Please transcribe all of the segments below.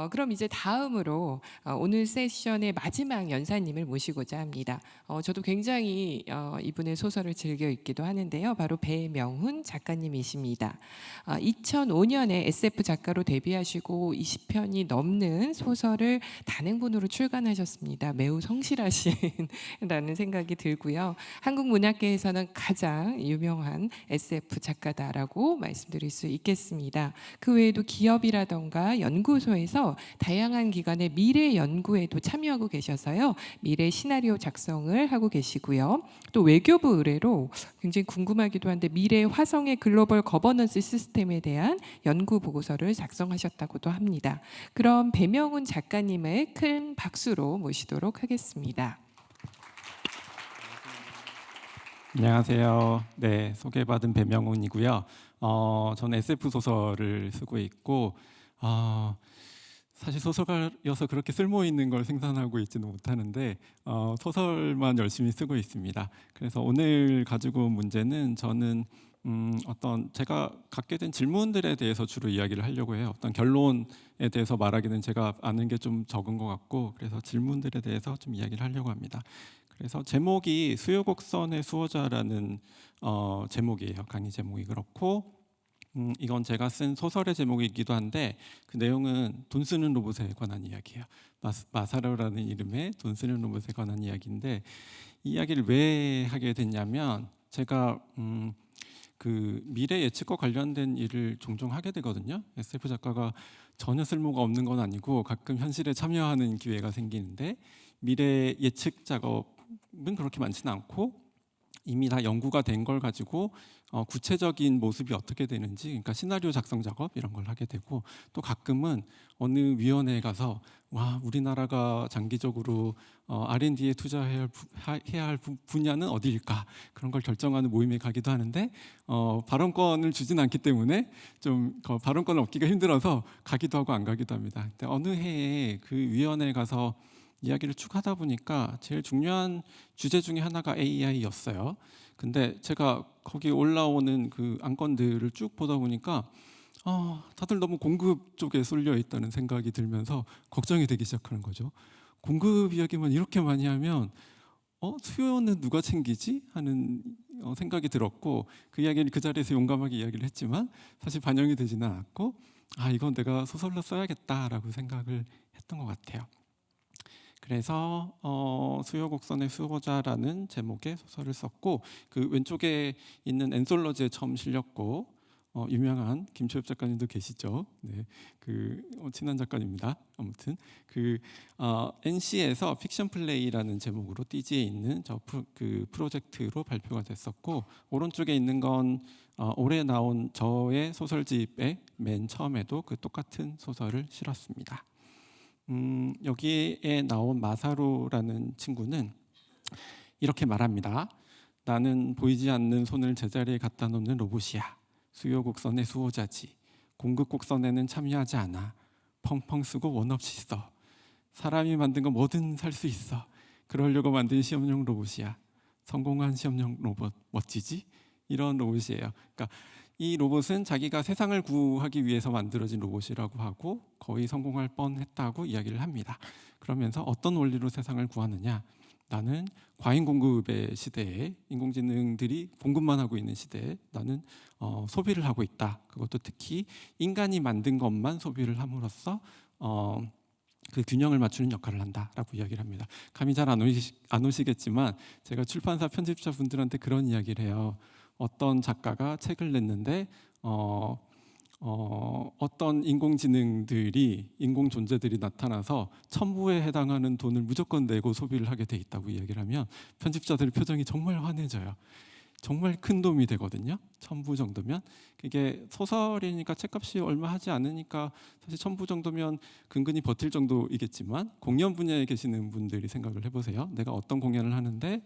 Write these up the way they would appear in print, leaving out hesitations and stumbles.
그럼 이제 다음으로 오늘 세션의 마지막 연사님을 모시고자 합니다. 저도 굉장히 이분의 소설을 즐겨 읽기도 하는데요. 바로 배명훈 작가님이십니다. 2005년에 SF 작가로 데뷔하시고 20편이 넘는 소설을 단행본으로 출간하셨습니다. 매우 성실하신라는 생각이 들고요. 한국 문학계에서는 가장 유명한 SF 작가다라고 말씀드릴 수 있겠습니다. 그 외에도 기업이라던가 연구소에서 다양한 기관의 미래 연구에도 참여하고 계셔서요. 미래 시나리오 작성을 하고 계시고요. 또 외교부 의뢰로 굉장히 궁금하기도 한데 미래 화성의 글로벌 거버넌스 시스템에 대한 연구 보고서를 작성하셨다고도 합니다. 그럼 배명훈 작가님을 큰 박수로 모시도록 하겠습니다. 안녕하세요. 네, 소개받은 배명훈이고요. 저는 SF 소설을 쓰고 있고 사실 소설가여서 그렇게 쓸모 있는 걸 생산하고 있지는 못하는데 소설만 열심히 쓰고 있습니다. 그래서 오늘 가지고 온 문제는 저는 어떤 제가 갖게 된 질문들에 대해서 주로 이야기를 하려고 해요. 어떤 결론에 대해서 말하기는 제가 아는 게 좀 적은 것 같고, 그래서 질문들에 대해서 좀 이야기를 하려고 합니다. 그래서 제목이 수요곡선의 수호자라는 제목이에요. 강의 제목이 그렇고, 이건 제가 쓴 소설의 제목이기도 한데 그 내용은 돈 쓰는 로봇에 관한 이야기예요. 마사로라는 이름의 돈 쓰는 로봇에 관한 이야기인데, 이 이야기를 왜 하게 됐냐면 제가 그 미래 예측과 관련된 일을 종종 하게 되거든요. SF 작가가 전혀 쓸모가 없는 건 아니고 가끔 현실에 참여하는 기회가 생기는데, 미래 예측 작업은 그렇게 많지는 않고 이미 다 연구가 된 걸 가지고 구체적인 모습이 어떻게 되는지, 그러니까 시나리오 작성 작업 이런 걸 하게 되고, 또 가끔은 어느 위원회에 가서 우리나라가 장기적으로 R&D에 투자해야 할 분야는 어디일까, 그런 걸 결정하는 모임에 가기도 하는데 발언권을 주진 않기 때문에 좀 발언권을 얻기가 힘들어서 가기도 하고 안 가기도 합니다. 근데 어느 해에 그 위원회에 가서 이야기를 쭉 하다 보니까 제일 중요한 주제 중에 하나가 AI였어요. 근데 제가 거기 올라오는 그 안건들을 쭉 보다 보니까 다들 너무 공급 쪽에 쏠려 있다는 생각이 들면서 걱정이 되기 시작하는 거죠. 공급 이야기만 이렇게 많이 하면 수요는 누가 챙기지? 하는 생각이 들었고, 그 이야기를 그 자리에서 용감하게 이야기를 했지만 사실 반영이 되지는 않았고, 이건 내가 소설로 써야겠다라고 생각을 했던 것 같아요. 그래서 수요곡선의 수호자라는 제목의 소설을 썼고, 그 왼쪽에 있는 엔솔러지에 처음 실렸고, 유명한 김초엽 작가님도 계시죠. 네, 그 친한 작가입니다. 아무튼 그 NC에서 픽션 플레이라는 제목으로 띠지에 있는 그 프로젝트로 발표가 됐었고, 오른쪽에 있는 건 올해 나온 저의 소설집의 맨 처음에도 그 똑같은 소설을 실었습니다. 여기에 나온 마사루라는 친구는 이렇게 말합니다. 나는 보이지 않는 손을 제자리에 갖다 놓는 로봇이야. 수요 곡선의 수호자지. 공급 곡선에는 참여하지 않아. 펑펑 쓰고 원 없이 써. 사람이 만든 거 뭐든 살 수 있어. 그러려고 만든 시험용 로봇이야. 성공한 시험용 로봇 멋지지? 이런 로봇이에요. 그러니까 이 로봇은 자기가 세상을 구하기 위해서 만들어진 로봇이라고 하고 거의 성공할 뻔했다고 이야기를 합니다. 그러면서 어떤 원리로 세상을 구하느냐? 나는 과잉 공급의 시대에, 인공지능들이 공급만 하고 있는 시대에 나는 소비를 하고 있다. 그것도 특히 인간이 만든 것만 소비를 함으로써 그 균형을 맞추는 역할을 한다라고 이야기를 합니다. 감이 잘 안 오시겠지만 제가 출판사 편집자분들한테 그런 이야기를 해요. 어떤 작가가 책을 냈는데 어떤 인공 존재들이 나타나서 첨부에 해당하는 돈을 무조건 내고 소비를 하게 돼 있다고 이야기를 하면 편집자들의 표정이 정말 환해져요. 정말 큰 도움이 되거든요. 1000부 정도면. 그게 소설이니까 책값이 얼마 하지 않으니까 사실 1000부 정도면 근근히 버틸 정도이겠지만, 공연 분야에 계시는 분들이 생각을 해보세요. 내가 어떤 공연을 하는데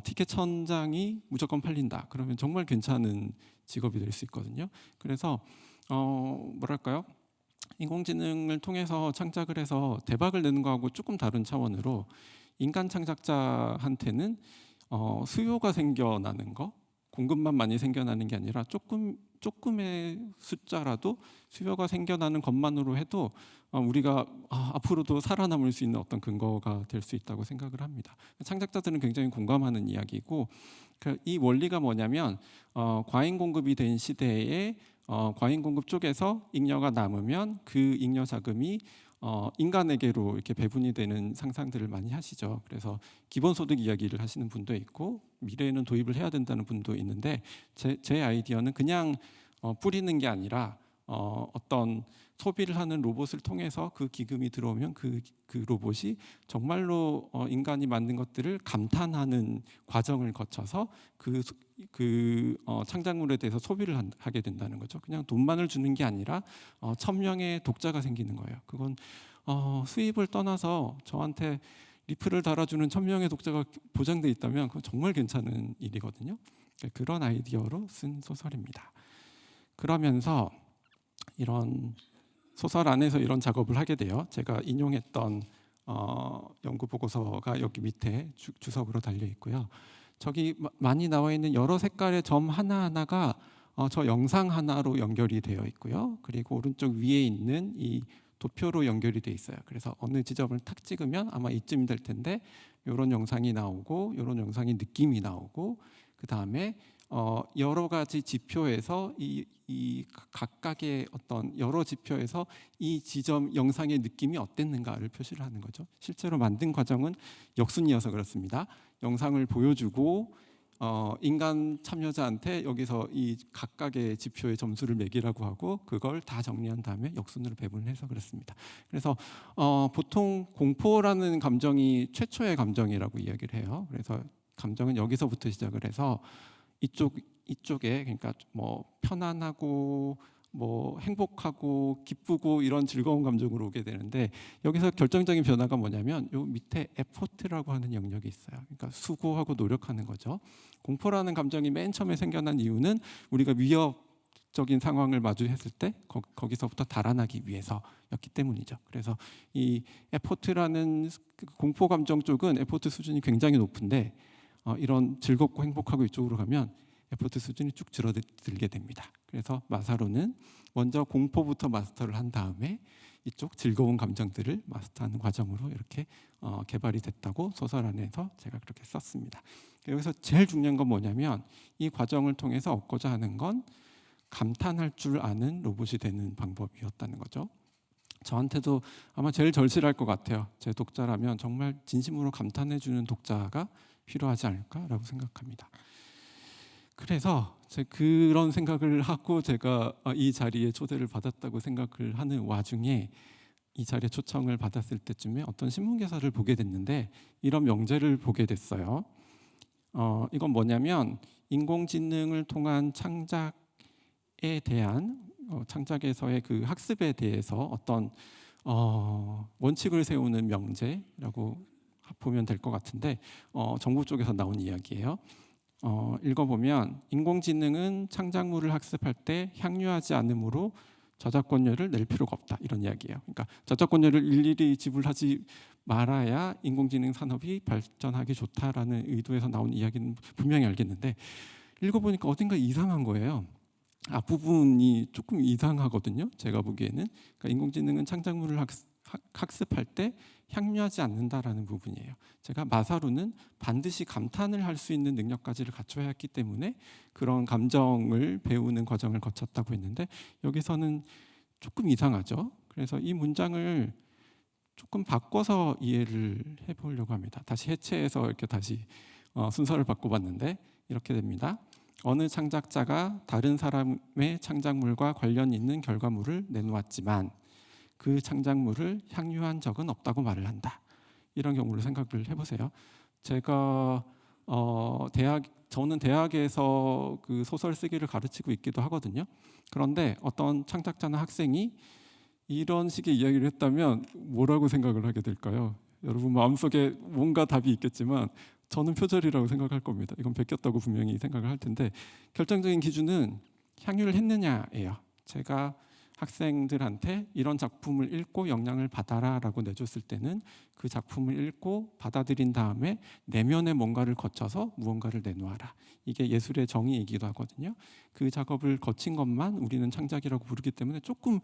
티켓 1000장이 무조건 팔린다. 그러면 정말 괜찮은 직업이 될 수 있거든요. 그래서 뭐랄까요? 인공지능을 통해서 창작을 해서 대박을 내는 거하고 조금 다른 차원으로 인간 창작자한테는 수요가 생겨나는 거, 공급만 많이 생겨나는 게 아니라 조금 조금의 숫자라도 수요가 생겨나는 것만으로 해도 우리가 앞으로도 살아남을 수 있는 어떤 근거가 될 수 있다고 생각을 합니다. 창작자들은 굉장히 공감하는 이야기고, 이 원리가 뭐냐면 과잉 공급이 된 시대에 과잉 공급 쪽에서 잉여가 남으면 그 잉여 자금이 인간에게로 이렇게 배분이 되는 상상들을 많이 하시죠. 그래서 기본소득 이야기를 하시는 분도 있고 미래에는 도입을 해야 된다는 분도 있는데, 제 아이디어는 그냥 뿌리는 게 아니라 어떤 소비를 하는 로봇을 통해서 그 기금이 들어오면 그 로봇이 정말로 인간이 만든 것들을 감탄하는 과정을 거쳐서 창작물에 대해서 소비를 하게 된다는 거죠. 그냥 돈만을 주는 게 아니라 1000명의 독자가 생기는 거예요. 그건 수입을 떠나서 저한테 리플을 달아주는 1000명의 독자가 보장돼 있다면 그건 정말 괜찮은 일이거든요. 그런 아이디어로 쓴 소설입니다. 그러면서 이런 소설 안에서 이런 작업을 하게 돼요. 제가 인용했던 연구 보고서가 여기 밑에 주석으로 달려 있고요. 저기 많이 나와 있는 여러 색깔의 점 하나하나가 저 영상 하나로 연결이 되어 있고요. 그리고 오른쪽 위에 있는 이 도표로 연결이 되어 있어요. 그래서 어느 지점을 탁 찍으면 아마 이쯤이 될 텐데 이런 영상이 나오고 이런 영상의 느낌이 나오고, 그 다음에 여러 가지 지표에서 이 각각의 어떤 여러 지표에서 이 지점 영상의 느낌이 어땠는가를 표시를 하는 거죠. 실제로 만든 과정은 역순이어서 그렇습니다. 영상을 보여주고 인간 참여자한테 여기서 이 각각의 지표의 점수를 매기라고 하고 그걸 다 정리한 다음에 역순으로 배분을 해서 그렇습니다. 그래서 보통 공포라는 감정이 최초의 감정이라고 이야기를 해요. 그래서 감정은 여기서부터 시작을 해서 이쪽에, 그러니까 뭐 편안하고 뭐 행복하고 기쁘고 이런 즐거운 감정으로 오게 되는데, 여기서 결정적인 변화가 뭐냐면 요 밑에 에포트라고 하는 영역이 있어요. 그러니까 수고하고 노력하는 거죠. 공포라는 감정이 맨 처음에 생겨난 이유는 우리가 위협적인 상황을 마주했을 때 거기서부터 달아나기 위해서였기 때문이죠. 그래서 이 에포트라는 공포 감정 쪽은 에포트 수준이 굉장히 높은데 이런 즐겁고 행복하고 이쪽으로 가면 에포트 수준이 쭉 줄어들게 됩니다. 그래서 마사로는 먼저 공포부터 마스터를 한 다음에 이쪽 즐거운 감정들을 마스터하는 과정으로 이렇게 개발이 됐다고 소설 안에서 제가 그렇게 썼습니다. 여기서 제일 중요한 건 뭐냐면 이 과정을 통해서 얻고자 하는 건 감탄할 줄 아는 로봇이 되는 방법이었다는 거죠. 저한테도 아마 제일 절실할 것 같아요. 제 독자라면 정말 진심으로 감탄해주는 독자가 필요하지 않을까라고 생각합니다. 그래서 그런 생각을 하고 제가 이 자리에 초대를 받았다고 생각을 하는 와중에 이 자리에 초청을 받았을 때쯤에 어떤 신문 기사를 보게 됐는데 이런 명제를 보게 됐어요. 이건 뭐냐면 인공지능을 통한 창작에 대한 창작에서의 그 학습에 대해서 어떤 원칙을 세우는 명제라고 보면 될 것 같은데 정부 쪽에서 나온 이야기예요. 읽어보면 인공지능은 창작물을 학습할 때 향유하지 않으므로 저작권료를 낼 필요가 없다, 이런 이야기예요. 그러니까 저작권료를 일일이 지불하지 말아야 인공지능 산업이 발전하기 좋다라는 의도에서 나온 이야기는 분명히 알겠는데 읽어보니까 어딘가 이상한 거예요. 앞부분이 조금 이상하거든요. 제가 보기에는 그러니까 인공지능은 창작물을 학습할 때 향유하지 않는다라는 부분이에요. 제가 마사루는 반드시 감탄을 할 수 있는 능력까지를 갖춰야 했기 때문에 그런 감정을 배우는 과정을 거쳤다고 했는데 여기서는 조금 이상하죠. 그래서 이 문장을 조금 바꿔서 이해를 해보려고 합니다. 다시 해체해서 이렇게 다시 순서를 바꿔봤는데 이렇게 됩니다. 어느 창작자가 다른 사람의 창작물과 관련 있는 결과물을 내놓았지만 그 창작물을 향유한 적은 없다고 말을 한다. 이런 경우를 생각을 해보세요. 제가 저는 대학에서 그 소설 쓰기를 가르치고 있기도 하거든요. 그런데 어떤 창작자나 학생이 이런 식의 이야기를 했다면 뭐라고 생각을 하게 될까요? 여러분 마음속에 뭔가 답이 있겠지만 저는 표절이라고 생각할 겁니다. 이건 베꼈다고 분명히 생각을 할 텐데 결정적인 기준은 향유를 했느냐예요. 제가 학생들한테 이런 작품을 읽고 영향을 받아라라고 내줬을 때는 그 작품을 읽고 받아들인 다음에 내면의 뭔가를 거쳐서 무언가를 내놓아라. 이게 예술의 정의이기도 하거든요. 그 작업을 거친 것만 우리는 창작이라고 부르기 때문에 조금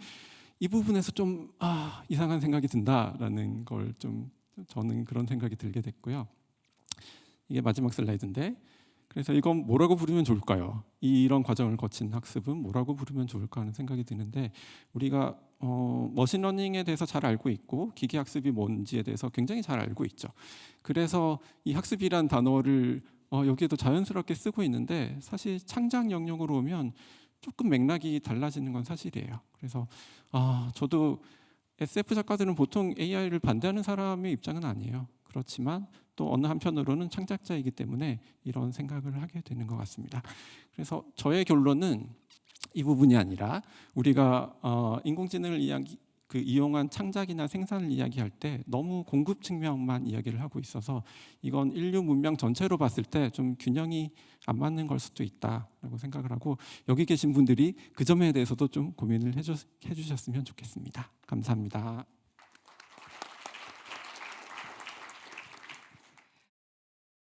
이 부분에서 좀 이상한 생각이 든다라는 걸 좀 저는 그런 생각이 들게 됐고요. 이게 마지막 슬라이드인데, 그래서 이건 뭐라고 부르면 좋을까요? 이런 과정을 거친 학습은 뭐라고 부르면 좋을까 하는 생각이 드는데, 우리가 머신러닝에 대해서 잘 알고 있고 기계학습이 뭔지에 대해서 굉장히 잘 알고 있죠. 그래서 이 학습이란 단어를 여기에도 자연스럽게 쓰고 있는데, 사실 창작 영역으로 오면 조금 맥락이 달라지는 건 사실이에요. 그래서 저도 SF 작가들은 보통 AI를 반대하는 사람의 입장은 아니에요. 그렇지만 또 어느 한편으로는 창작자이기 때문에 이런 생각을 하게 되는 것 같습니다. 그래서 저의 결론은 이 부분이 아니라 우리가 인공지능을 이용한 창작이나 생산을 이야기할 때 너무 공급 측면만 이야기를 하고 있어서 이건 인류 문명 전체로 봤을 때 좀 균형이 안 맞는 걸 수도 있다라고 생각을 하고, 여기 계신 분들이 그 점에 대해서도 좀 고민을 해주셨으면 좋겠습니다. 감사합니다.